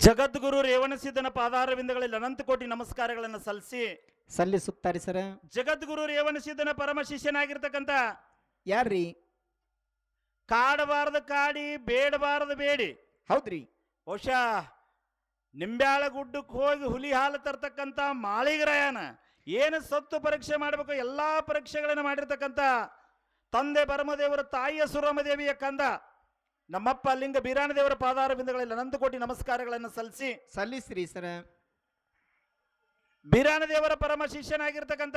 ಜಗದ್ಗುರು ರೇವಣಸಿದ್ದನ ಪಾದಾರವಿಂದಗಳಲ್ಲಿ ಅನಂತ ಕೋಟಿ ನಮಸ್ಕಾರಗಳನ್ನು ಸಲ್ಲಿಸುತ್ತಾರೆ ಸರ. ಜಗದ್ಗುರು ರೇವಣಸಿದ್ದನ ಪರಮ ಶಿಷ್ಯನಾಗಿರ್ತಕ್ಕಂಥ ಯಾರ್ರಿ? ಕಾಡಬಾರದು ಕಾಡಿ ಬೇಡಬಾರದು ಬೇಡಿ. ಹೌದ್ರಿ. ಬಹುಶಃ ನಿಂಬ್ಯಾಳ ಗುಡ್ಡಕ್ಕೆ ಹೋಗಿ ಹುಲಿ ಹಾಲು ತರ್ತಕ್ಕಂಥ ಮಾಳಿಗರಾಯನ ಏನು ಸತ್ತು ಪರೀಕ್ಷೆ ಮಾಡಬೇಕು ಎಲ್ಲಾ ಪರೀಕ್ಷೆಗಳನ್ನು ಮಾಡಿರ್ತಕ್ಕಂಥ ತಂದೆ ಬರಮದೇವರ ತಾಯಿಯ ಸುರಮದೇವಿಯ ಕಂದ ನಮ್ಮಪ್ಪ ಲಿಂಗ ಬೀರಾಣದೇವರ ಪಾದಾರವಿಂದಗಳಲ್ಲಿ ಅನಂತ ಕೋಟಿ ನಮಸ್ಕಾರಗಳನ್ನು ಸಲ್ಲಿಸ್ರಿ ಸರ. ಬೀರಾಣದೇವರ ಪರಮ ಶಿಷ್ಯನಾಗಿರ್ತಕ್ಕಂಥ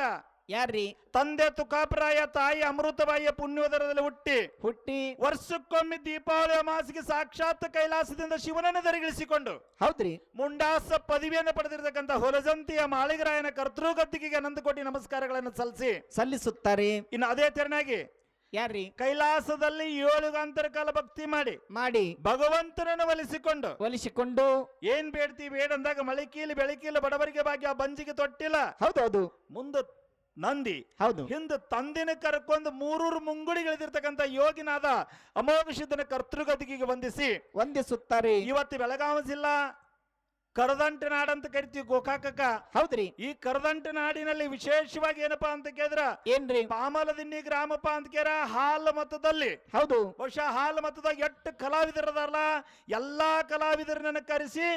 ಯಾರ್ರಿ? ತಂದೆ ತುಕಾಪರಾಯ ತಾಯಿ ಅಮೃತಬಾಯಿಯ ಪುಣ್ಯೋದರದಲ್ಲಿ ಹುಟ್ಟಿ ವರ್ಷಕ್ಕೊಮ್ಮೆ ದೀಪಾವಳಿ ಅಮಾಸಿಗೆ ಸಾಕ್ಷಾತ್ ಕೈಲಾಸದಿಂದ ಶಿವನನ್ನು ಧರಿಗಿಳಿಸಿಕೊಂಡು ಹೌದ್ರಿ ಮುಂಡಾಸ ಪದವಿಯನ್ನು ಪಡೆದಿರತಕ್ಕಂಥ ಹೊಲಜಂತಿಯ ಮಾಳಿಗರಾಯನ ಕರ್ತೃಗದ್ದಿಗೆ ಅನಂತ ಕೋಟಿ ನಮಸ್ಕಾರಗಳನ್ನು ಸಲ್ಲಿಸುತ್ತಾರೆ. ಇನ್ನು ಅದೇ ತೆರನಾಗಿ ಯಾರ್ರಿ? ಕೈಲಾಸದಲ್ಲಿ 7 ಯುಗಾಂತರ ಕಾಲ ಭಕ್ತಿ ಮಾಡಿ ಭಗವಂತನನ್ನು ಒಲಿಸಿಕೊಂಡು ಏನ್ ಬೇಡ್ತಿ ಬೇಡಂದಾಗ ಮಳಿಕೀಲಿ ಬೆಳಕೀಲಿ ಬಡವರಿಗೆ ಭಾಗ್ಯ ಬಂಜಿಗೆ ತೊಟ್ಟಿಲ್ಲ. ಹೌದೌದು. ಮುಂದೆ ನಂದಿ ಹೌದು ಹಿಂದ ತಂದಿನ ಕರ್ಕೊಂಡು 3 ಮುಂಗುಳಿಗಳಿದಿರ್ತಕ್ಕಂಥ ಯೋಗಿನಾದ ಅಮೋಘ ಸಿದ್ಧನ ಕರ್ತೃಗದಿಗೆ ವಂದಿಸುತ್ತಾರೆ. ಇವತ್ತು ಬೆಳಗಾವಿ ಜಿಲ್ಲಾ ಕರದಂಟ ನಾಡಂತ ಕರಿತೀವಿ ಗೋಕಾಕಕ್ಕ. ಹೌದ್ರಿ. ಈ ಕರದಂಟ ನಾಡಿನಲ್ಲಿ ವಿಶೇಷವಾಗಿ ಏನಪ್ಪಾ ಅಂತ ಕೇಳಿದ್ರ ಏನ್ರಿ? ಪಾಮಲದಿನ್ನಿ ಗ್ರಾಮಪ್ಪ ಅಂತ ಕೇರ ಹಾಲು ಮತದಲ್ಲಿ. ಹೌದು. ಬಹುಶಃ ಹಾಲು ಮತದಾಗ 8 ಕಲಾವಿದರದಾರಲ್ಲ ಎಲ್ಲಾ ಕಲಾವಿದರನ್ನ ಕರೆಸಿ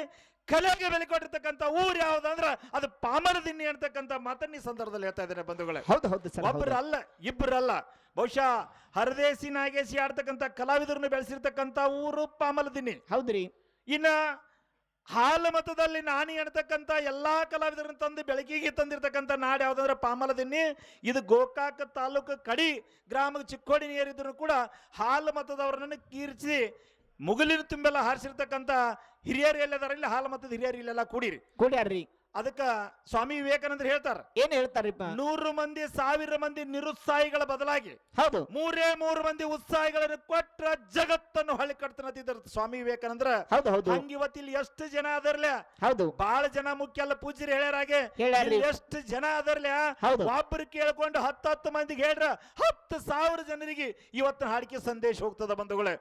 ಕಲೆಗೆ ಬೆಲೆ ಕೊಟ್ಟಿರ್ತಕ್ಕಂಥ ಊರು ಯಾವ್ದಂದ್ರ ಅದು ಪಾಮರದಿನ್ನಿ ಅಂತಕ್ಕಂಥ ಮಾತನ್ನ ಈ ಸಂದರ್ಭದಲ್ಲಿ ಹೇಳ್ತಾ ಇದ್ದಾರೆ ಬಂಧುಗಳೇ. ಹೌದು ಹೌದು ಸರ್. ಒಬ್ಬರಲ್ಲ ಇಬ್ಬರಲ್ಲ ಬಹುಶಃ ಹರದೇಸಿ ನಾಗೇಸಿ ಆಡ್ತಕ್ಕಂಥ ಕಲಾವಿದರನ್ನು ಬೆಳೆಸಿರ್ತಕ್ಕಂಥ ಊರು ಪಾಮಲದಿನ್ನಿ. ಹೌದ್ರಿ. ಇನ್ನ ಹಾಲು ಮತದಲ್ಲಿ ನಾನಿ ಎಣ್ತಕ್ಕಂಥ ಎಲ್ಲಾ ಕಲಾವಿದರನ್ನು ತಂದು ಬೆಳಕಿಗೆ ತಂದಿರ್ತಕ್ಕಂಥ ನಾಡು ಯಾವ್ದಂದ್ರೆ ಪಾಮಲದಿನ್ನಿ. ಇದು ಗೋಕಾಕ ತಾಲೂಕು ಕಡಿ ಗ್ರಾಮಕ್ಕೆ ಚಿಕ್ಕೋಡಿ ನೀರಿದ್ರು ಕೂಡ ಹಾಲು ಮತದವರನ್ನು ಕೀರ್ಚಿ ಮುಗುಲಿನ ತುಂಬೆಲ್ಲ ಹಾರಿಸಿರ್ತಕ್ಕಂಥ ಹಿರಿಯರು ಎಲ್ಲದಾರಲ್ಲಿ ಹಾಲು ಮತದ ಹಿರಿಯರು ಇಲ್ಲೆಲ್ಲ ಕೂಡ್ಯಾರ್ರಿ. ಅದಕ್ಕ ಸ್ವಾಮಿ ವಿವೇಕಾನಂದ್ರ ಹೇಳ್ತಾರ. ಏನ್ ಹೇಳ್ತಾರಿಪ್ಪ? 100 ಮಂದಿ 1000 ಮಂದಿ ನಿರುತ್ಸಾಹಿಗಳ ಬದಲಾಗಿ ಹೌದು 3 ಮಂದಿ ಉತ್ಸಾಹಿಗಳನ್ನು ಕೊಟ್ರ ಜಗತ್ತನ್ನು ಹೊಳಿ ಕಟ್ತಾನಂತಿದ್ದಾರೆ ಸ್ವಾಮಿ ವಿವೇಕಾನಂದ್ರ. ಹೌದು ಹೌದು. ಹಂಗ ಇವತ್ತಿಲ್ಲಿ ಎಷ್ಟು ಜನ ಅದರ್ಲ? ಹೌದು. ಬಹಳ ಜನ ಮುಖ್ಯ ಅಲ್ಲ, ಪೂಜ್ಯರು ಹೇಳ್ಯಾರಾಗೆ ಎಷ್ಟು ಜನ ಅದರ್ಲ? ಒಬ್ಬರು ಕೇಳ್ಕೊಂಡು 10 ಮಂದಿಗೆ ಹೇಳ್ರ 10,000 ಜನರಿಗೆ ಇವತ್ತು ಹಾಡಿಕೆ ಸಂದೇಶ ಹೋಗ್ತದ ಬಂಧುಗಳೇ.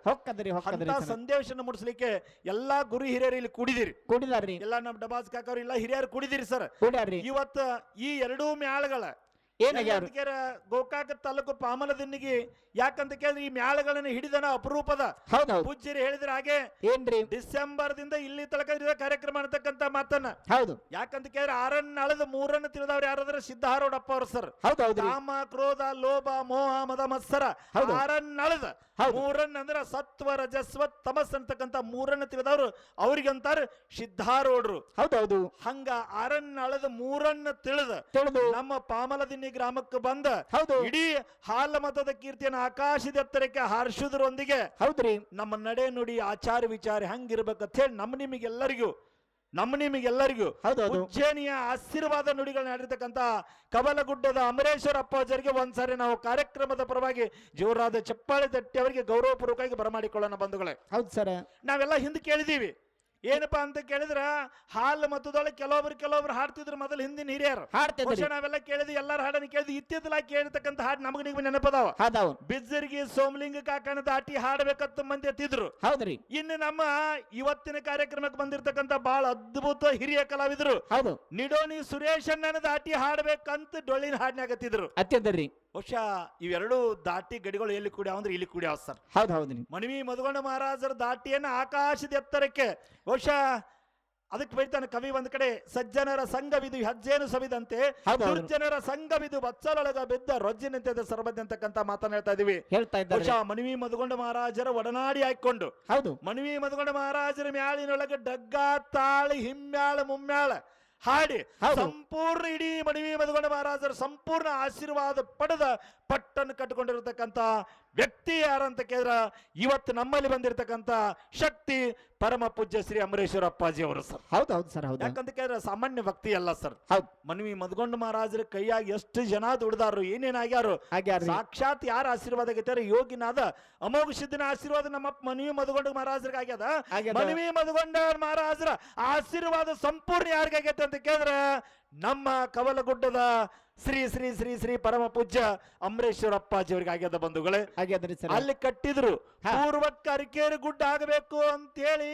ಅಂತ ಸಂದೇಶ ಮುಡಿಸ್ಲಿಕ್ಕೆ ಎಲ್ಲಾ ಗುರು ಹಿರಿಯರು ಇಲ್ಲಿ ಕೂಡಿದಾರ್ರಿ. ಎಲ್ಲ ನಮ್ಮ ಡಬಾಸ್ ಕಾಕವ್ರು ಎಲ್ಲ ಹಿರಿಯರು ಕೂಡಿದಿರಿ ಸರ್. ಇವತ್ತ ಈ 2 ಮ್ಯಾಳಗಳ ಗೋಕಾಕ ತಾಲೂಕು ಪಾಮಲದಿನ್ನಿಗೆ ಯಾಕಂತ ಕೇಳಿದ್ರೆ ಈ ಮ್ಯಾಳಗಳನ್ನ ಹಿಡಿದನ ಅಪರೂಪದ. ಪೂಜ್ಯರು ಹೇಳಿದ್ರ ಹಾಗೆ ಏನ್ರಿ? ಡಿಸೆಂಬರ್ ದಿಂದ ಇಲ್ಲಿ ತನಕ ಕಾರ್ಯಕ್ರಮ ಅನ್ನತಕ್ಕಂತ ಮಾತನ್ನ. ಹೌದು. ಯಾಕಂತ ಕೇಳಿದ್ರೆ 6 ಅಳದ 3 ತಿಳಿದವ್ರು ಯಾರಾದ್ರೆ ಸಿದ್ಧಾರೂಢಪ್ಪ ಅವರು ಸರ್. ಕಾಮ ಕ್ರೋಧ ಲೋಭ ಮೋಹ ಮದ ಮತ್ಸರ 6 ಅಳದ 3 ಅಂದ್ರೆ ಸತ್ವ ರಜಸ್ವ ತಮಸ್ ಅಂತಕ್ಕಂಥ 3 ತಿಳಿದವರು ಅವ್ರಿಗಂತಾರ ಸಿದ್ಧಾರೂಢರು. ಹೌದೌದು. ಹಂಗ 6 ಅಳದ 3 ತಿಳಿದು ನಮ್ಮ ಪಾಮಲದಿನ್ನಿ ಗ್ರಾಮಕ್ಕೆ ಬಂದ ಇಡೀ ಹಾಲ ಮತದ ಕೀರ್ತಿಯನ್ನು ಆಕಾಶದ ಎತ್ತರಕ್ಕೆ ಹಾರಿಸುವುದರೊಂದಿಗೆ ಹೌದ್ರಿ ನಮ್ಮ ನಡೆ ನುಡಿ ಆಚಾರ ವಿಚಾರ ಹೆಂಗಿರ್ಬೇಕಂತ ಹೇಳಿ ನಮ್ಮ ನಿಮಗೆಲ್ಲರಿಗೂ ಉಜ್ಜಯಿನಿಯ ಆಶೀರ್ವಾದ ನುಡಿಗಳನ್ನ ಆಡಿರ್ತಕ್ಕಂಥ ಕಬಲಗುಡ್ಡದ ಅಮರೇಶ್ವರ ಅಪ್ಪಾಜರಿಗೆ ಒಂದ್ಸಾರಿ ನಾವು ಕಾರ್ಯಕ್ರಮದ ಪರವಾಗಿ ಜೋರಾದ ಚಪ್ಪಾಳೆ ತಟ್ಟಿ ಅವರಿಗೆ ಗೌರವಪೂರ್ವಕವಾಗಿ ಬರಮಾಡಿಕೊಳ್ಳೋಣ ಬಂಧುಗಳೇ. ಹೌದು ಸರ್. ನಾವೆಲ್ಲ ಹಿಂದೆ ಕೇಳಿದೀವಿ ಏನಪ್ಪಾ ಅಂತ ಕೇಳಿದ್ರ ಹಾಲು ಮತದೊಳಗೆ ಕೆಲವೊಬ್ರು ಹಾಡ್ತಿದ್ರು ಮೊದಲು ಹಿಂದಿನ ಹಿರಿಯರು. ನಾವೆಲ್ಲ ಕೇಳಿದ್ವಿ, ಎಲ್ಲಾರು ಹಾಡನ್ನು ಕೇಳಿದ್ವಿ. ಇತ್ತಿತ್ತಲಾಗಿ ಕೇಳಿರ್ತಕ್ಕಂಥ ಹಾಡು ನಮಗೆ ನೀವು ನೆನಪದಾವ. ಬಿಜ್ಜರಿಗೆ ಸೋಮಲಿಂಗ ಕಾಕನ ದಾಟಿ ಹಾಡಬೇಕಂತ ಮಂದಿ ಎತ್ತಿದ್ರು. ಹೌದ್ರಿ. ಇನ್ನು ನಮ್ಮ ಇವತ್ತಿನ ಕಾರ್ಯಕ್ರಮಕ್ಕೆ ಬಂದಿರತಕ್ಕಂಥ ಬಹಳ ಅದ್ಭುತ ಹಿರಿಯ ಕಲಾವಿದರು ನಿಡೋಣಿ ಸುರೇಶ್ ಅಣ್ಣನ ದಾಟಿ ಹಾಡ್ಬೇಕಂತ ಡೊಳ್ಳಿನ ಹಾಡ್ನಾಗತ್ತಿದ್ರು. ಅತ್ಯಂತರಿ ಬಹುಶಃ ಇವೆರಡು ದಾಟಿ ಗಡಿಗಳು ಎಲ್ಲಿ ಕೂಡ್ಯಾವ ಅಂದ್ರೆ ಇಲ್ಲಿ ಕೂಡ್ಯಾವ ಸರ್. ಹೌದು. ಮನವಿ ಮಧುಗೊಂಡ ಮಹಾರಾಜರ ದಾಟಿಯನ್ನ ಆಕಾಶದ ಎತ್ತರಕ್ಕೆ ಬಹುಶಃ ಅದಕ್ಕೆ ಬೈತಾನೆ ಕವಿ ಒಂದ್ ಕಡೆ, ಸಜ್ಜನರ ಸಂಘವಿದು ಹೆಜ್ಜೇನು ಸವಿದಂತೆ ದುರ್ಜನರ ಸಂಘವಿದು ಬಚ್ಚಲೊಳಗ ಬಿದ್ದ ರೊಜ್ಜಿನಂತೆ ಸರ್ಬದ್ದೆ ಅಂತಕ್ಕಂಥ ಮಾತನ್ನ ಹೇಳ್ತಾ ಇದೀವಿ. ಬಹುಶಃ ಮನವಿ ಮಧುಗೊಂಡ ಮಹಾರಾಜರ ಒಡನಾಡಿ ಹಾಕೊಂಡು ಮನವಿ ಮಧುಗೊಂಡ ಮಹಾರಾಜರ ಮ್ಯಾಳಿನೊಳಗೆ ಡಗ್ಗ ತಾಳಿ ಹಿಮ್ಮ್ಯಾಳ ಮುಮ್ಮ್ಯಾಳ ಹಾಡಿ ಸಂಪೂರ್ಣ ಇಡೀ ಮನವಿ ಮಧುಗೊಂಡ ಮಹಾರಾಜರ ಸಂಪೂರ್ಣ ಆಶೀರ್ವಾದ ಪಡೆದ ಪಟ್ಟನ್ನು ಕಟ್ಟಿಕೊಂಡಿರತಕ್ಕಂಥ ವ್ಯಕ್ತಿ ಯಾರಂತ ಕೇಳಿದ್ರ ಇವತ್ತು ನಮ್ಮಲ್ಲಿ ಬಂದಿರತಕ್ಕಂಥ ಶಕ್ತಿ ಪರಮ ಪೂಜ್ಯ ಶ್ರೀ ಅಮರೇಶ್ವರ ಅಪ್ಪಾಜಿ ಅವರು ಸರ್. ಹೌದೌದು ಸರ್. ಯಾಕಂತ ಕೇಳಿದ್ರೆ ಸಾಮಾನ್ಯ ವ್ಯಕ್ತಿ ಅಲ್ಲ ಸರ್. ಮನವಿ ಮಧುಗೊಂಡ ಮಹಾರಾಜರ ಕೈಯಾಗಿ ಎಷ್ಟು ಜನ ದುಡ್ದಾರು, ಏನೇನಾಗ್ಯಾರು, ಸಾಕ್ಷಾತ್ ಯಾರ ಆಶೀರ್ವಾದ ಆಗೈತೆ? ಯೋಗಿನಾದ ಅಮೋಘ ಸಿದ್ಧನ ಆಶೀರ್ವಾದ ನಮ್ಮ ಮನವಿ ಮಧುಗೊಂಡ ಮಹಾರಾಜರಿಗೆ ಆಗ್ಯದ. ಮನವಿ ಮಧುಗೊಂಡ ಮಹಾರಾಜರ ಆಶೀರ್ವಾದ ಸಂಪೂರ್ಣ ಯಾರಿಗಾಗೈತೆ ಅಂತ ಕೇಳಿದ್ರೆ ನಮ್ಮ ಕವಲಗುಡ್ಡದ ಶ್ರೀ ಶ್ರೀ ಶ್ರೀ ಶ್ರೀ ಪರಮ ಪೂಜ್ಯ ಅಮರೇಶ್ವರ ಅಪ್ಪಾಜಿ ಅವರಿಗೆ ಆಗ್ಯದ ಬಂಧುಗಳೇ. ಅಲ್ಲಿ ಕಟ್ಟಿದ್ರು ಪೂರ್ವಕ್ಕೆ ಅರಿಕೇರಿ ಗುಡ್ಡ ಆಗಬೇಕು ಅಂತೇಳಿ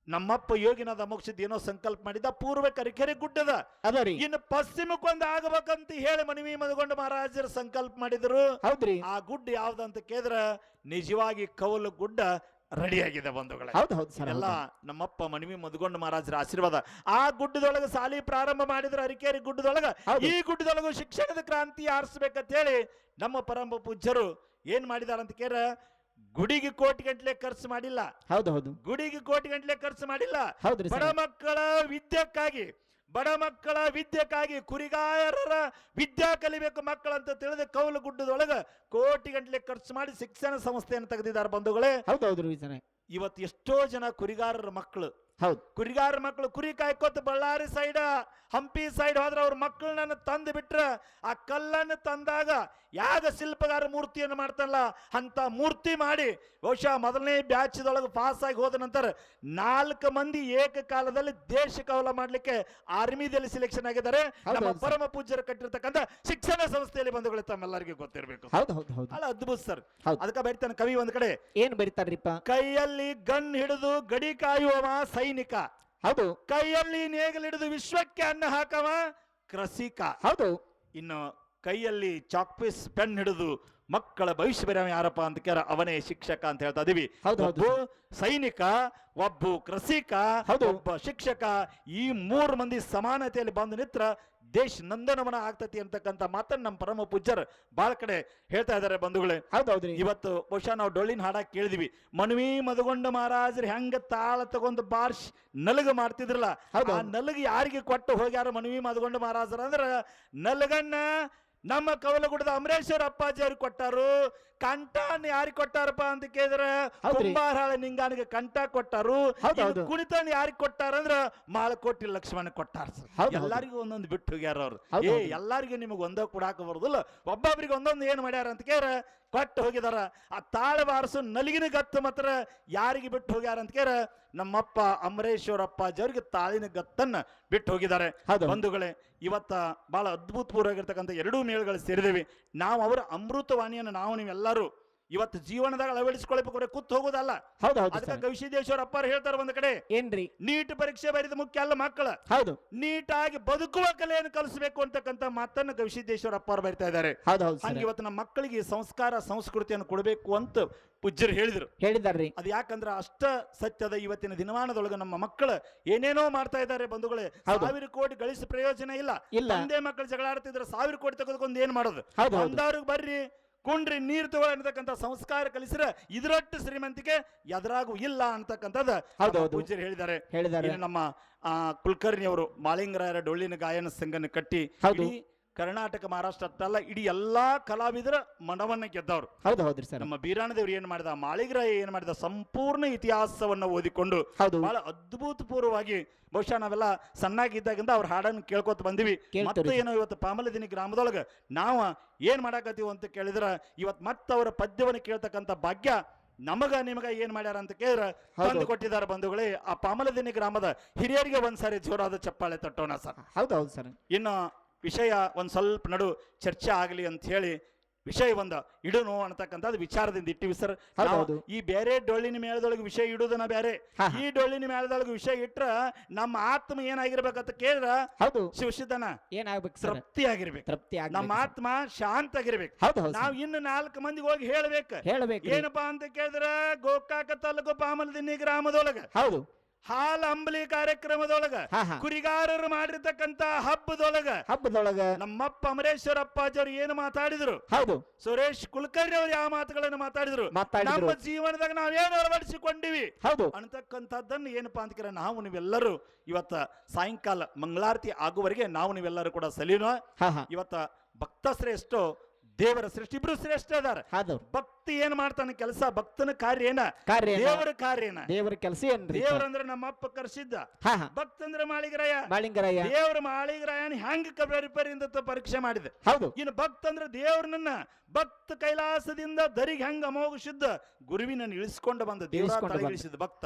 ನಮ್ಮಪ್ಪ ಯೋಗಿನಾಥ ಮೋಕ್ಷದ ಏನೋ ಸಂಕಲ್ಪ ಮಾಡಿದ ಪೂರ್ವ ಕರಿಕೆರೆ ಗುಡ್ಡದ ಅದರಿ ಇನ್ನು ಪಶ್ಚಿಮಕ್ಕೊಂದು ಆಗಬೇಕಂತ ಹೇಳಿ ಮನವಿ ಮದಗೊಂಡ ಮಹಾರಾಜರು ಸಂಕಲ್ಪ ಮಾಡಿದ್ರು. ಹೌದ್ರಿ. ಆ ಗುಡ್ಡ ಯಾವ್ದಂತ ಕೇಳಿದ್ರ ನಿಜವಾಗಿ ಕೌಲು ಗುಡ್ಡ ರೆಡಿ ಆಗಿದೆ ಬಂಧುಗಳೇ. ಹೌದು ಹೌದು ಸರ್. ಎಲ್ಲ ನಮ್ಮಪ್ಪ ಮನವಿ ಮದಗೊಂಡ ಮಹಾರಾಜರ ಆಶೀರ್ವಾದ. ಆ ಗುಡ್ಡದೊಳಗ ಸಾಲಿ ಪ್ರಾರಂಭ ಮಾಡಿದ್ರ ಅರಿಕೇರಿ ಗುಡ್ಡದೊಳಗ ಹೌದು. ಈ ಗುಡ್ಡದೊಳಗ ಶಿಕ್ಷಣದ ಕ್ರಾಂತಿ ಆರಿಸ್ಬೇಕಂತ ಹೇಳಿ ನಮ್ಮ ಪರಮ ಪೂಜ್ಯರು ಏನ್ ಮಾಡಿದಾರಂತ ಕೇಳ ಗುಡಿಗೆ ಕೋಟಿ ಗಂಟ್ಲೆ ಖರ್ಚು ಮಾಡಿಲ್ಲ. ಹೌದು ಹೌದು. ಗುಡಿಗೆ ಕೋಟಿ ಗಂಟ್ಲೆ ಖರ್ಚು ಮಾಡಿಲ್ಲ. ಹೌದ್ರಿ ಬಡ ಮಕ್ಕಳ ವಿದ್ಯಕ್ಕಾಗಿ ಕುರಿಗಾರರ ವಿದ್ಯಾ ಕಲಿಬೇಕು ಮಕ್ಕಳಂತ ತಿಳಿದ ಕೌಲು ಗುಡ್ಡದೊಳಗ ಕೋಟಿ ಗಂಟ್ಲೆ ಖರ್ಚು ಮಾಡಿ ಶಿಕ್ಷಣ ಸಂಸ್ಥೆಯನ್ನು ತೆಗೆದಿದ್ದಾರೆ ಬಂಧುಗಳೇ. ಹೌದು ಹೌದ್ರಿ ಸರ್. ಇವತ್ತು ಎಷ್ಟೋ ಜನ ಕುರಿಗಾರರ ಮಕ್ಕಳು ಹೌದು. ಕುರಿಗಾರ ಮಕ್ಕಳು ಕುರಿ ಕಾಯ್ಕೋತ ಬಳ್ಳಾರಿ ಸೈಡ್ ಹಂಪಿ ಸೈಡ್ ಹೋದ್ರ ಅವ್ರ ಮಕ್ಕಳನ್ನ ತಂದು ಬಿಟ್ರ ಆ ಕಲ್ಲನ್ನು ತಂದಾಗ ಯಾಗ ಶಿಲ್ಪಗಾರ ಮೂರ್ತಿಯನ್ನು ಮಾಡ್ತಾರಲ್ಲ ಅಂತ ಮೂರ್ತಿ ಮಾಡಿ ಬಹುಶಃ ಮೊದಲನೇ ಬ್ಯಾಚ್ದೊಳಗೆ ಪಾಸ್ ಆಗಿ ಹೋದ ನಂತರ 4 ಮಂದಿ ಏಕಕಾಲದಲ್ಲಿ ದೇಶ ಕವಲ ಮಾಡ್ಲಿಕ್ಕೆ ಆರ್ಮಿದಲ್ಲಿ ಸಿಲೆಕ್ಷನ್ ಆಗಿದ್ದಾರೆ. ನಮ್ಮ ಪರಮ ಪೂಜ್ಯರು ಕಟ್ಟಿರ್ತಕ್ಕಂಥ ಶಿಕ್ಷಣ ಸಂಸ್ಥೆಯಲ್ಲಿ ಬಂಧುಗಳು ತಮ್ಮೆಲ್ಲರಿಗೂ ಗೊತ್ತಿರಬೇಕು. ಹೌದು ಹೌದು ಹೌದು. ಬಹಳ ಅದ್ಭುತ ಸರ್. ಅದಕ್ಕೆ ಬರೀತಾನೆ ಕವಿ ಒಂದ್ ಕಡೆ ಏನ್ ಬರೀತಾರ್ರಿಪ್ಪ? ಕೈಯಲ್ಲಿ ಗನ್ ಹಿಡಿದು ಗಡಿ ಕಾಯುವವ ಸೈನಿಕ, ಹೌದು. ಕೈಯಲ್ಲಿ ನೇಗಲ್ ಹಿಡಿದು ವಿಶ್ವಕ್ಕೆ ಅನ್ನ ಹಾಕವ ಕೃಷಿಕ, ಹೌದು. ಇನ್ನು ಕೈಯಲ್ಲಿ ಚಾಕ್ಪೀಸ್ ಪೆನ್ ಹಿಡಿದು ಮಕ್ಕಳ ಭವಿಷ್ಯ ಬರೆಯವ ಯಾರಪ್ಪ ಅಂತ ಕೇಳ ಅವನೇ ಶಿಕ್ಷಕ ಅಂತ ಹೇಳ್ತಾ ಇದೀವಿ. ಒಬ್ಬ ಸೈನಿಕ, ಒಬ್ಬ ಕೃಷಿಕ, ಒಬ್ಬ ಶಿಕ್ಷಕ, ಈ 3 ಮಂದಿ ಸಮಾನತೆಯಲ್ಲಿ ಬಂದು ನಿತ್ರ ದೇಶ ನಂದನವನ ಆಗ್ತತಿ ಅಂತಕ್ಕಂಥ ಮಾತನ್ನ ನಮ್ಮ ಪರಮ ಪೂಜ್ಯರು ಬಾಳ ಕಡೆ ಹೇಳ್ತಾ ಇದಾರೆ ಬಂಧುಗಳೇ. ಹೌದೌದ್ರಿ. ಇವತ್ತು ಬಹುಶಃ ನಾವು ಡೊಳ್ಳಿನ ಹಾಡಾಗಿ ಕೇಳಿದ್ವಿ. ಮನವಿ ಮದಗೊಂಡ ಮಹಾರಾಜರು ಹೆಂಗ ತಾಳ ತಗೊಂಡು ಬಾರ್ಷ್ ನಲಗ ಮಾಡ್ತಿದ್ರಲ್ಲ, ಆ ನಲಗ ಯಾರಿಗೆ ಕೊಟ್ಟು ಹೋಗ್ಯಾರ ಮನವಿ ಮದಗೊಂಡ ಮಹಾರಾಜರ ಅಂದ್ರ ನಲಗನ್ನ ನಮ್ಮ ಕವಲಗುಡದ ಅಮರೇಶ್ವರ ಅಪ್ಪಾಜಿ ಅವ್ರಿಗೆ ಕೊಟ್ಟಾರು. ಕಂಠನ ಯಾರಿಗೆ ಕೊಟ್ಟಾರಪ್ಪ ಅಂತ ಕೇಳಿದ್ರೆ ಕುಂಬಾರಹಾಳ ನಿಂಗಾನಿಗೆ ಕಂಠ ಕೊಟ್ಟಾರು. ಕುಣಿತನ ಯಾರಿಗೆ ಕೊಟ್ಟಾರ ಅಂದ್ರ ಮಾಳಕೋಟಿ ಲಕ್ಷ್ಮಣ ಕೊಟ್ಟಾರ. ಎಲ್ಲರಿಗೂ ಒಂದೊಂದು ಬಿಟ್ಟು ಹೋಗ್ಯಾರ ಅವ್ರು. ಎಲ್ಲರಿಗೂ ನಿಮಗೆ ಒಂದೋ ಕೊಡಾಕ ಬರುದಿಲ್ಲ, ಒಬ್ಬೊಬ್ರಿಗೆ ಒಂದೊಂದು ಏನ್ ಮಾಡ್ಯಾರ ಅಂತ ಕೇಳ ಕೊಟ್ಟು ಹೋಗಿದಾರ. ಆ ತಾಳ ಬಾರಿಸು ನಲಿಗಿನ ಗತ್ತು ಮಾತ್ರ ಯಾರಿಗೆ ಬಿಟ್ಟು ಹೋಗ್ಯಾರ ಅಂತ ಕೇಳ ನಮ್ಮಪ್ಪ ಅಮರೇಶ್ವರ ಅಪ್ಪಾಜಿ ಅವ್ರಿಗೆ ತಾಳಿನ ಗತ್ತನ್ನ ಬಿಟ್ಟು ಹೋಗಿದ್ದಾರೆ. ಬಂಧುಗಳೇ, ಇವತ್ತ ಬಹಳ ಅದ್ಭುತಪೂರ್ವವಾಗಿರ್ತಕ್ಕಂಥ 2 ಮೇಳಗಳು ಸೇರಿದೇವಿ. ನಾವು ಅವರ ಅಮೃತವಾಣಿಯನ್ನು ನಾವು ನೀವೆಲ್ಲರೂ ಇವತ್ತು ಜೀವನದಾಗ ಅಳವಡಿಸಿಕೊಳ್ಳಬೇಕು, ಕೂತ್ ಹೋಗೋದಲ್ಲ. ಅದಕ್ಕೆ ಗವಿಸಿದ್ದೇಶ್ವರ ಅಪ್ಪಾರು ಹೇಳ್ತಾರೆ ಒಂದ್ ಕಡೆ, ಏನ್ರಿ, ನೀಟ್ ಪರೀಕ್ಷೆ ಬರೆದ ಮುಖ್ಯ ಅಲ್ಲ ಮಕ್ಕಳ, ಹೌದು, ನೀಟಾಗಿ ಬದುಕುವ ಕಲೆಯನ್ನು ಕಲಿಸಬೇಕು ಅಂತಕ್ಕಂಥ ಮಾತನ್ನ ಗವಿಸಿದ್ದೇಶ್ವರ ಅಪ್ಪಾರು ಬರಿತಾ ಇದ್ದಾರೆ. ಹಂಗೆ ಇವತ್ತು ನಮ್ಮ ಮಕ್ಕಳಿಗೆ ಸಂಸ್ಕಾರ ಸಂಸ್ಕೃತಿಯನ್ನು ಕೊಡಬೇಕು ಅಂತ ಪೂಜ್ಯರು ಹೇಳಿದಾರ್ರಿ. ಅದು ಯಾಕಂದ್ರೆ ಅಷ್ಟ ಸತ್ಯದ ಇವತ್ತಿನ ದಿನಮಾನದೊಳಗೆ ನಮ್ಮ ಮಕ್ಕಳು ಏನೇನೋ ಮಾಡ್ತಾ ಇದ್ದಾರೆ ಬಂಧುಗಳೇ. 1000 ಕೋಟಿ ಗಳಿಸಿ ಪ್ರಯೋಜನ ಇಲ್ಲ. ತಂದೆ ಮಕ್ಕಳು ಜಗಳ ಆಡ್ತಿದ್ರೆ 1000 ಕೋಟಿ ತೆಗೆದುಕೊಂಡು ಏನ್ ಮಾಡೋದು? ಒಂದವ್ರಿಗೆ ಬರ್ರಿ ಕುಂಡ್ರಿ ನೀರು ತಗೋ ಅಂತಕ್ಕಂಥ ಸಂಸ್ಕಾರ ಕಲಿಸಿದ್ರೆ ಇದರೊಟ್ಟು ಶ್ರೀಮಂತಿಕೆ ಎದುರಾಗೂ ಇಲ್ಲ ಅಂತಕ್ಕಂಥದ್ದು ಪೂಜ್ಯರು ಹೇಳಿದ್ದಾರೆ. ನಮ್ಮ ಕುಲಕರ್ಣಿ ಅವರು ಮಾಳಿಂಗರಾಯರ ಡೊಳ್ಳಿನ ಗಾಯನ ಸಂಘನ ಕಟ್ಟಿ ಕರ್ನಾಟಕ ಮಹಾರಾಷ್ಟ್ರ ಅಷ್ಟಲ್ಲ ಇಡೀ ಎಲ್ಲಾ ಕಲಾವಿದರ ಮನವನ್ನ ಗೆದ್ದವರು. ನಮ್ಮ ಬೀರಾಣದೇವ್ರು ಏನ್ ಮಾಡಿದ, ಮಾಳಿಗರಾಯ ಏನ್ ಮಾಡಿದ, ಸಂಪೂರ್ಣ ಇತಿಹಾಸವನ್ನ ಓದಿಕೊಂಡು ಬಹಳ ಅದ್ಭುತಪೂರ್ವವಾಗಿ ಬಹುಶಃ ನಾವೆಲ್ಲ ಸಣ್ಣಾಗಿದ್ದಾಗಿಂದ ಅವ್ರ ಹಾಡನ್ನು ಕೇಳ್ಕೊತ ಬಂದಿವಿ. ಮತ್ತೆ ಏನೋ ಇವತ್ತು ಪಾಮಲದಿನಿ ಗ್ರಾಮದೊಳಗ ನಾವು ಏನ್ ಮಾಡಾಕತ್ತೀವಿ ಅಂತ ಕೇಳಿದ್ರ ಇವತ್ತು ಮತ್ತೆ ಅವರ ಪದ್ಯವನ್ನು ಕೇಳ್ತಕ್ಕಂಥ ಭಾಗ್ಯ ನಮಗ ನಿಮಗ ಏನ್ ಮಾಡ್ಯಾರ ಅಂತ ಕೇಳಿದ್ರ ತಂದು ಕೊಟ್ಟಿದ್ದಾರೆ ಬಂಧುಗಳೇ. ಆ ಪಾಮಲದಿನಿ ಗ್ರಾಮದ ಹಿರಿಯರಿಗೆ ಒಂದ್ಸಾರಿ ಜೋರಾದ ಚಪ್ಪಾಳೆ ತಟ್ಟೋಣ ಸರ್. ಹೌದೌದು ಸರ್. ಇನ್ನು ವಿಷಯ ಒಂದ್ ಸ್ವಲ್ಪ ನಡು ಚರ್ಚೆ ಆಗಲಿ ಅಂತ ಹೇಳಿ ವಿಷಯ ಒಂದ ಇಡುನು ಅನ್ನತಕ್ಕಂಥದ್ದು ವಿಚಾರದಿಂದ ಇಟ್ಟಿವಿ ಸರ್. ಈ ಬೇರೆ ಡೊಳ್ಳಿನ ಮೇಳದೊಳಗೆ ವಿಷಯ ಇಡುದನ್ನ ಬೇರೆ, ಈ ಡೊಳ್ಳಿನ ಮೇಳದೊಳಗೆ ವಿಷಯ ಇಟ್ರ ನಮ್ಮ ಆತ್ಮ ಏನಾಗಿರ್ಬೇಕಂತ ಕೇಳಿದ್ರ ಶಿವಶುದ್ಧನ ಏನಾಗ್ಬೇಕು? ತೃಪ್ತಿ ಆಗಿರ್ಬೇಕು. ನಮ್ಮ ಆತ್ಮ ಶಾಂತ ಆಗಿರ್ಬೇಕು. ನಾವ್ ಇನ್ನು 4 ಮಂದಿಗೆ ಹೋಗಿ ಹೇಳ್ಬೇಕು ಏನಪ್ಪಾ ಅಂತ ಕೇಳಿದ್ರ ಗೋಕಾಕ ತಾಲೂಕು ಪಾಮಲದಿನ್ನಿ ಗ್ರಾಮದೊಳಗ ಹಾಲ್ ಅಂಬಲಿ ಕಾರ್ಯಕ್ರಮದೊಳಗ ಕುರಿಗಾರರು ಮಾಡಿರ್ತಕ್ಕಂತ ಹಬ್ಬದೊಳಗ ನಮ್ಮಪ್ಪ ಅಮರೇಶ್ವರ ಅಪ್ಪಾಜರು ಏನು ಮಾತಾಡಿದ್ರು, ಸುರೇಶ್ ಕುಲಕರ್ಣಿ ಅವರು ಯಾವ ಮಾತುಗಳನ್ನು ಮಾತಾಡಿದ್ರು, ನಮ್ಮ ಜೀವನದಾಗ ನಾವೇನು ಅಳವಡಿಸಿಕೊಂಡಿವಿ ಅಂತಕ್ಕಂಥದ್ದನ್ನು ಏನಪ್ಪಾ ಅಂತ ನಾವು ನೀವೆಲ್ಲರೂ ಇವತ್ತ ಸಾಯಂಕಾಲ ಮಂಗಳಾರತಿ ಆಗುವವರೆಗೆ ನಾವು ನೀವೆಲ್ಲರೂ ಕೂಡ ಸಲೀನು. ಇವತ್ತ ಭಕ್ತ ಶ್ರೇಷ್ಠ ದೇವರ ಸೃಷ್ಟಿ ಇಬ್ರು ಶ್ರೇಷ್ಠ ಅದಾರ. ಭಕ್ತಿ ಏನ್ ಮಾಡ್ತಾನೆ ಕೆಲಸ, ಭಕ್ತನ ಕಾರ್ಯ ಏನ, ದೇವರ ಕಾರ್ಯ ಏನ, ದೇವರ ಕೆಲಸ ಏನ್? ದೇವ್ರಂದ್ರ ನಮ್ಮ ಅಪ್ಪ ಕರ್ಸಿದ್ದ, ಭಕ್ತ ಅಂದ್ರೆ ಮಾಳಿಗರಾಯ. ದೇವ್ರ ಮಾಳಿಗರಾಯನ ಹೆಂಗ ರಿಪೇರಿಯಿಂದ ಪರೀಕ್ಷೆ ಮಾಡಿದೆ. ಇನ್ನು ಭಕ್ತ ಅಂದ್ರೆ ದೇವ್ರನ್ನ ಭಕ್ತ ಕೈಲಾಸದಿಂದ ದರಿಗೆ ಹೆಂಗ ಅಮೋಘ ಶುದ್ಧ ಗುರುವಿನ ಇಳಿಸ್ಕೊಂಡು ಬಂದ ದೇವರ ಇಳಿಸಿದ ಭಕ್ತ.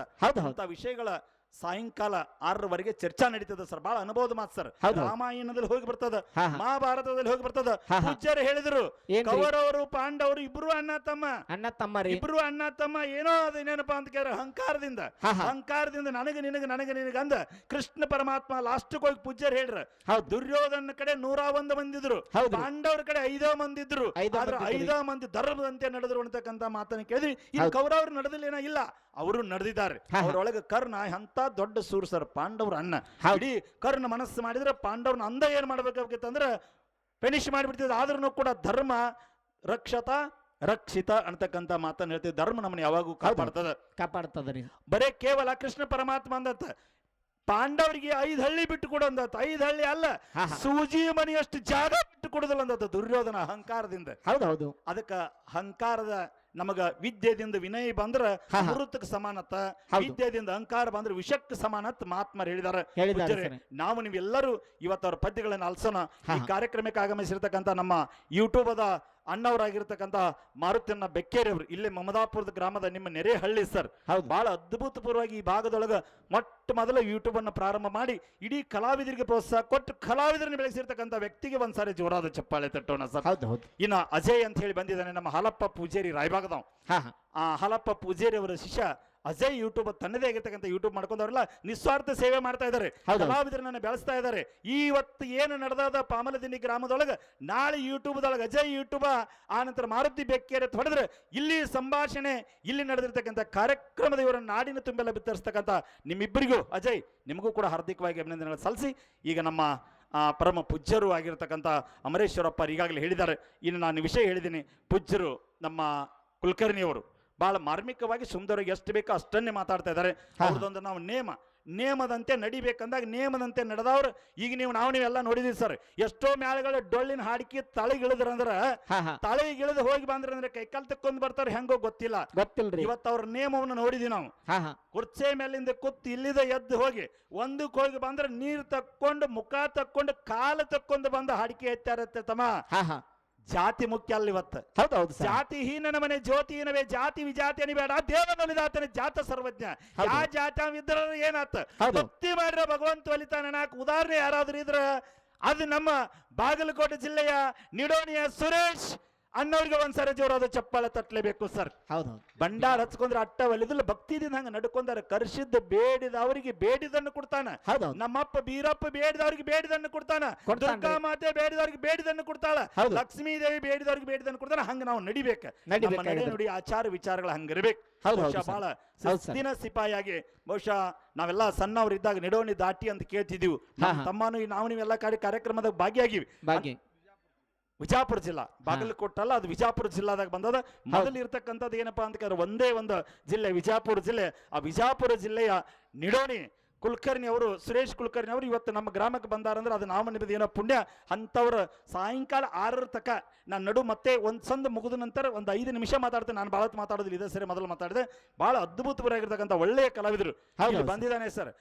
ಅಂತ ವಿಷಯಗಳ ಸಾಯಂಕಾಲ 6ರವರೆಗೆ ಚರ್ಚಾ ನಡೀತದ ಸರ್. ಬಹಳ ಅನುಭವದ ಮಾತು ಸರ್. ಹೌದು. ರಾಮಾಯಣದಲ್ಲಿ ಹೋಗಿ ಬರ್ತದ, ಹಾ, ಹಾ. ಮಹಾಭಾರತದಲ್ಲಿ ಹೋಗಿ ಬರ್ತದ. ಹಾ, ಹಾ. ಪೂಜ್ಯರು ಹೇಳಿದ್ರು ಏನ್ರಿ? ಕೌರವರು ಪಾಂಡವರು ಇಬ್ರು ಅಣ್ಣ ತಮ್ಮ, ಅಣ್ಣ ತಮ್ಮರಿ. ಇಬ್ರು ಅಣ್ಣ ತಮ್ಮ. ಏನೋ ಅದೇನೇನಪ್ಪ ಅಂತ ಕೇಳಿದ್ರೆ ಅಹಂಕಾರದಿಂದ ಹಾ, ಹಾ. ಅಹಂಕಾರದಿಂದ ನನಗೆ ನಿನಗೆ ಅಂದ ಕೃಷ್ಣ ಪರಮಾತ್ಮ ಲಾಸ್ಟ್ ಹೋಗಿ ಪೂಜ್ಯರು ಹೇಳ್ರ. ಹೌದು. ದುರ್ಯೋಧನ ಕಡೆ 101 ಮಂದಿ ಇದ್ರು, ಹೌದು. ಪಾಂಡವರ ಕಡೆ 5 ಮಂದಿ ಇದ್ರು. ಐದು ಆದ್ರೆ ಮಂದಿ ಇದ್ರು. 5 ಮಂದಿ ಧರ್ಮದಂತೆ ನಡೆದ್ರು ಅಂತಕ್ಕಂಥ ಮಾತನ್ನ ಕೇಳಿದ್ವಿ. ಇಲ್ಲಿ ಹೌದು. ಕೌರವರು ನಡೆದಿಲ್ಲ ಇಲ್ಲ, ಅವರು ನಡೆದಿದ್ದಾರೆ. ಹಾ, ಹಾ. ಅವರೊಳಗೆ ಕರ್ಣ ಎಂತ ದೊಡ್ಡ ಸೂರ್ ಸರ್, ಪಾಂಡವ್ರ ಅಣ್ಣ. ಹೌದು. ಇಡೀ ಕರ್ಣ ಮನಸ್ಸು ಮಾಡಿದ್ರೆ ಪಾಂಡವ್ರನ್ನ ಅಂದ ಏನ್ ಮಾಡ್ಬೇಕಾಗಿತ್ತಂದ್ರೆ ಫಿನಿಶ್ ಮಾಡಿಬಿಡ್ತಿದ್ರು. ಆದ್ರೂ ಕೂಡ ಧರ್ಮ ರಕ್ಷತ ರಕ್ಷಿತ ಅಂತಕ್ಕಂಥ ಮಾತನ್ನ ಹೇಳ್ತೀವಿ. ಧರ್ಮ ನಮ್ಮನ್ನ ಯಾವಾಗೂ ಕಾಪಾಡ್ತದ್ರಿ. ಬರೇ ಕೇವಲ ಕೃಷ್ಣ ಪರಮಾತ್ಮ ಅಂದತ್ತ ಪಾಂಡವರಿಗೆ 5 ಹಳ್ಳಿ ಬಿಟ್ಟು ಕೊಡು ಅಂದತ್ತ. 5 ಹಳ್ಳಿ ಅಲ್ಲ, ಹಾ, ಹಾ. ಸೂಜಿ ಮನೆಯಷ್ಟು ಜಾಗ ಬಿಟ್ಟು ಕೊಡುದಿಲ್ಲ ಅಂದತ್ತ ದುರ್ಯೋಧನ ಅಹಂಕಾರದಿಂದ. ಹೌದು. ಅದಕ್ಕ ಅಹಂಕಾರದ ನಮಗ ವಿದ್ಯೆದಿಂದ ವಿನಯ ಬಂದ್ರ ಹಾ, ಹಾ. ಅಮೃತಕ್ಕೆ ಸಮಾನತ್ತ, ಹೌದು. ವಿದ್ಯೆದಿಂದ ಅಹಂಕಾರ ಬಂದ್ರೆ ವಿಷಕ್ಕೆ ಸಮಾನತ್ ಮಹಾತ್ಮರು ಹೇಳಿದ್ದಾರೆ. ಹೇಳಿದ್ದಾರೆ ಸರ್. ನಾವು ನೀವೆಲ್ಲರೂ ಇವತ್ತು ಅವ್ರ ಪದ್ಯಗಳನ್ನು ಅಲ್ಸೋಣ. ಹಾ, ಈ ಹಾ. ಕಾರ್ಯಕ್ರಮಕ್ಕೆ ಆಗಮಿಸಿರ್ತಕ್ಕಂಥ ನಮ್ಮ ಯೂಟ್ಯೂಬದ ಅಣ್ಣವರಾಗಿರ್ತಕ್ಕಂಥ ಮಾರುತಿಯನ್ನ ಬೆಕ್ಕೇರಿ ಅವರು ಇಲ್ಲೇ ಮಮದಾಪುರದ ಗ್ರಾಮದ ನಿಮ್ಮ ನೆರೆ ಹಳ್ಳಿ ಸರ್. ಹೌದು. ಬಹಳ ಅದ್ಭುತಪೂರ್ವವಾಗಿ ಈ ಭಾಗದೊಳಗ ಮೊಟ್ಟ ಮೊದಲ ಯೂಟ್ಯೂಬ್ ಅನ್ನು ಪ್ರಾರಂಭ ಮಾಡಿ ಇಡೀ ಕಲಾವಿದರಿಗೆ ಪ್ರೋತ್ಸಾಹ ಕೊಟ್ಟು ಕಲಾವಿದರನ್ನು ಬೆಳೆಸಿರ್ತಕ್ಕಂಥ ವ್ಯಕ್ತಿಗೆ ಒಂದ್ಸಾರಿ ಜೋರಾದ ಚಪ್ಪಾಳೆ ತಟ್ಟೋಣ ಸರ್. ಹೌದು. ಇನ್ನ ಅಜಯ್ ಅಂತ ಹೇಳಿ ಬಂದಿದ್ದಾನೆ, ನಮ್ಮ ಹಾಲಪ್ಪ ಪೂಜೇರಿ ರಾಯಬಾಗದವ್. ಹಾ, ಹಾ. ಆ ಹಾಲಪ್ಪ ಪೂಜೇರಿ ಅವರ ಶಿಷ್ಯ ಅಜಯ್ ಯೂಟ್ಯೂಬ್ ತನ್ನದೇ ಆಗಿರ್ತಕ್ಕಂಥ ಯೂಟ್ಯೂಬ್ ಮಾಡ್ಕೊಂಡವ್ರಲ್ಲ ನಿಸ್ವಾರ್ಥ ಸೇವೆ ಮಾಡ್ತಾ ಇದ್ದಾರೆ, ಹೌದು. ಕಲಾವಿದರನ್ನ ಬೆಳೆಸ್ತಾ ಇದ್ದಾರೆ. ಇವತ್ತು ಏನು ನಡೆದಾದ ಪಾಮಲದಿನ್ನಿ ಗ್ರಾಮದೊಳಗೆ ನಾಳೆ ಯೂಟ್ಯೂಬ್ದೊಳಗೆ ಅಜಯ್ ಯೂಟ್ಯೂಬ್, ಆ ನಂತರ ಮಾರುತಿ ಬೆಕ್ಕೇರಿ ಅಂತ ಹೊಡೆದ್ರೆ ಇಲ್ಲಿ ಸಂಭಾಷಣೆ, ಇಲ್ಲಿ ನಡೆದಿರ್ತಕ್ಕಂಥ ಕಾರ್ಯಕ್ರಮದ ಇವರನ್ನು ನಾಡಿನ ತುಂಬೆಲ್ಲ ಬಿತ್ತರಿಸ್ತಕ್ಕಂಥ ನಿಮ್ಮಿಬ್ಬರಿಗೂ ಅಜಯ್ ನಿಮಗೂ ಕೂಡ ಹಾರ್ದಿಕವಾಗಿ ಅಭಿನಂದನೆಗಳು ಸಲ್ಲಿಸಿ, ಈಗ ನಮ್ಮ ಪರಮ ಪೂಜ್ಯರು ಆಗಿರ್ತಕ್ಕಂಥ ಅಮರೇಶ್ವರಪ್ಪ ಈಗಾಗಲೇ ಹೇಳಿದ್ದಾರೆ. ಇನ್ನು ನಾನು ವಿಷಯ ಹೇಳಿದ್ದೀನಿ. ಪೂಜ್ಯರು ನಮ್ಮ ಕುಲಕರ್ಣಿಯವರು ಬಹಳ ಮಾರ್ಮಿಕವಾಗಿ ಸುಂದರವಾಗಿ ಎಷ್ಟು ಬೇಕೋ ಅಷ್ಟನ್ನೇ ಮಾತಾಡ್ತಾ ಇದ್ದಾರೆ. ಅವ್ರದ್ದೊಂದು ನಾವು ನೇಮದಂತೆ ನಡಿಬೇಕಂದಾಗ ನೇಮದಂತೆ ನಡೆದವ್ರು ಈಗ ನೀವೆಲ್ಲ ನೋಡಿದೀವಿ ಸರ್. ಎಷ್ಟೋ ಮ್ಯಾಳಗಳು ಡೊಳ್ಳಿನ ಹಾಡಿಕೆ ತಳಗಿಳಿದ್ರಂದ್ರ ತಳಗಿಳಿದು ಹೋಗಿ ಬಂದ್ರಂದ್ರೆ ಕೈಕಾಲ್ ತಕ್ಕೊಂಡ್ ಬರ್ತಾರೆ, ಹೆಂಗೋ ಗೊತ್ತಿಲ್ರಿ. ಇವತ್ತು ಅವ್ರ ನೇಮವನ್ನು ನೋಡಿದೀವಿ ನಾವು. ಕುರ್ಚೆ ಮೇಲಿಂದ ಕೂತ್ ಇಲ್ಲಿದ ಎದ್ದು ಹೋಗಿ ಒಂದಕ್ಕೆ ಹೋಗಿ ಬಂದ್ರೆ ನೀರು ತಕ್ಕೊಂಡು ಮುಖ ತಕ್ಕೊಂಡು ಕಾಲು ತಕ್ಕೊಂಡು ಬಂದು ಹಾಡಿಕೆ ಎತ್ತಾರತ್ತೆ ತಮ್ಮ. ಜಾತಿ ಮುಖ್ಯ ಅಲ್ಲ ಇವತ್ತು. ಹೌದು. ಜಾತಿ ಹೀನನ ಮನೆ ಜ್ಯೋತಿನವೇ, ಜಾತಿ ವಿಜಾತಿ ಅನಿಬೇಡ, ದೇವನೊಲಿದಾತನ ಜಾತ ಸರ್ವಜ್ಞ. ಯಾ ಜಾತ ಇದ್ರ ಏನಾತ ಭಕ್ತಿ ಮಾಡ್ರ ಭಗವಂತ ಒಲಿತಾನ. ನಾಲ್ಕು ಉದಾಹರಣೆ ಯಾರಾದ್ರೂ ಇದ್ರ ಅದು ನಮ್ಮ ಬಾಗಲಕೋಟೆ ಜಿಲ್ಲೆಯ ನಿಡೋಣಿಯ ಸುರೇಶ್ ಅನ್ನೋರಿಗೆ ಒಂದ್ಸರಿ ಜೋರಾದ ಚಪ್ಪಾಳೆ ತಟ್ಟಲೇಬೇಕು ಸರ್. ಹೌದು. ಬಂಡಾರ ಹಚ್ಕೊಂಡ್ರೆ ಅಟ್ಟ ಒಲಿದಿಲ್ಲ, ಭಕ್ತಿದಿಂದ ಹಂಗ ನಡ್ಕೊಂಡಾರ. ಕರ್ಷಿದ್ದ ಬೇಡಿದವರಿಗೆ ಬೇಡಿದನ್ನು ಕೊಡ್ತಾನ. ನಮ್ಮಪ್ಪ ಬೀರಪ್ಪ ಬೇಡಿದವ್ರಿಗೆ ಬೇಡಿದನ್ನು ಕೊಡ್ತಾನ. ದುರ್ಗಾ ಮಾತೆ ಬೇಡಿದವ್ರಿಗೆ ಬೇಡಿದನ್ನು ಕೊಡ್ತಾಳ. ಲಕ್ಷ್ಮೀ ದೇವಿ ಬೇಡಿದವ್ರಿಗೆ ಬೇಡಿದನ್ನು ಕೊಡ್ತಾನ. ಹಂಗ ನಾವು ನಡಿಬೇಕು. ನೋಡಿ ಆಚಾರ ವಿಚಾರಗಳು ಹಂಗಿರ್ಬೇಕು. ಬಹಳ ದಿನ ಸಿಪಾಯಿಯಾಗಿ ಬಹುಶಃ ನಾವೆಲ್ಲ ಸಣ್ಣವರಿದ್ದಾಗ ನಿಡೋಣಿ ದಾಟಿ ಅಂತ ಕೇಳ್ತಿದೀವಿ. ತಮ್ಮನು ನಾವು ನೀವೆಲ್ಲ ಕಾರ್ಯಕ್ರಮದಾಗ ಭಾಗಿಯಾಗಿವಿ. ವಿಜಾಪುರ ಜಿಲ್ಲಾ, ಬಾಗಲಕೋಟಲ್ಲ, ಅದು ವಿಜಾಪುರ ಜಿಲ್ಲಾದಾಗ ಬಂದದ. ಮೊದಲು ಇರ್ತಕ್ಕಂಥದ್ದು ಏನಪ್ಪಾ ಅಂತ ಕೇಳಿದ್ರೆ ಒಂದೇ ಒಂದು ಜಿಲ್ಲೆ ವಿಜಾಪುರ ಜಿಲ್ಲೆ. ಆ ವಿಜಾಪುರ ಜಿಲ್ಲೆಯ ನಿಡೋಣಿ ಕುಲಕರ್ಣಿ ಅವರು, ಸುರೇಶ್ ಕುಲಕರ್ಣಿ ಅವರು ಇವತ್ತು ನಮ್ಮ ಗ್ರಾಮಕ್ಕೆ ಬಂದಾರಂದ್ರೆ ಅದು ನಾವು ನಿಮ್ಮದು ಏನೋ ಪುಣ್ಯ. ಅಂಥವ್ರು ಸಾಯಂಕಾಲ 6 ತಕ ನಾನು ನಡು ಮತ್ತೆ ಒಂದು ಸಂದ್ ಮುಗಿದ ನಂತರ ಒಂದು 5 ನಿಮಿಷ ಮಾತಾಡ್ತೇನೆ. ನಾನು ಭಾಳ ಮಾತಾಡೋದಿಲ್ಲ, ಇದೇ ಸರಿ ಮೊದಲು ಮಾತಾಡಿದೆ. ಭಾಳ ಅದ್ಭುತವಾಗಿರ್ತಕ್ಕಂಥ ಒಳ್ಳೆಯ ಕಲಾವಿದರು ಬಂದಿದ್ದಾನೆ ಸರ್.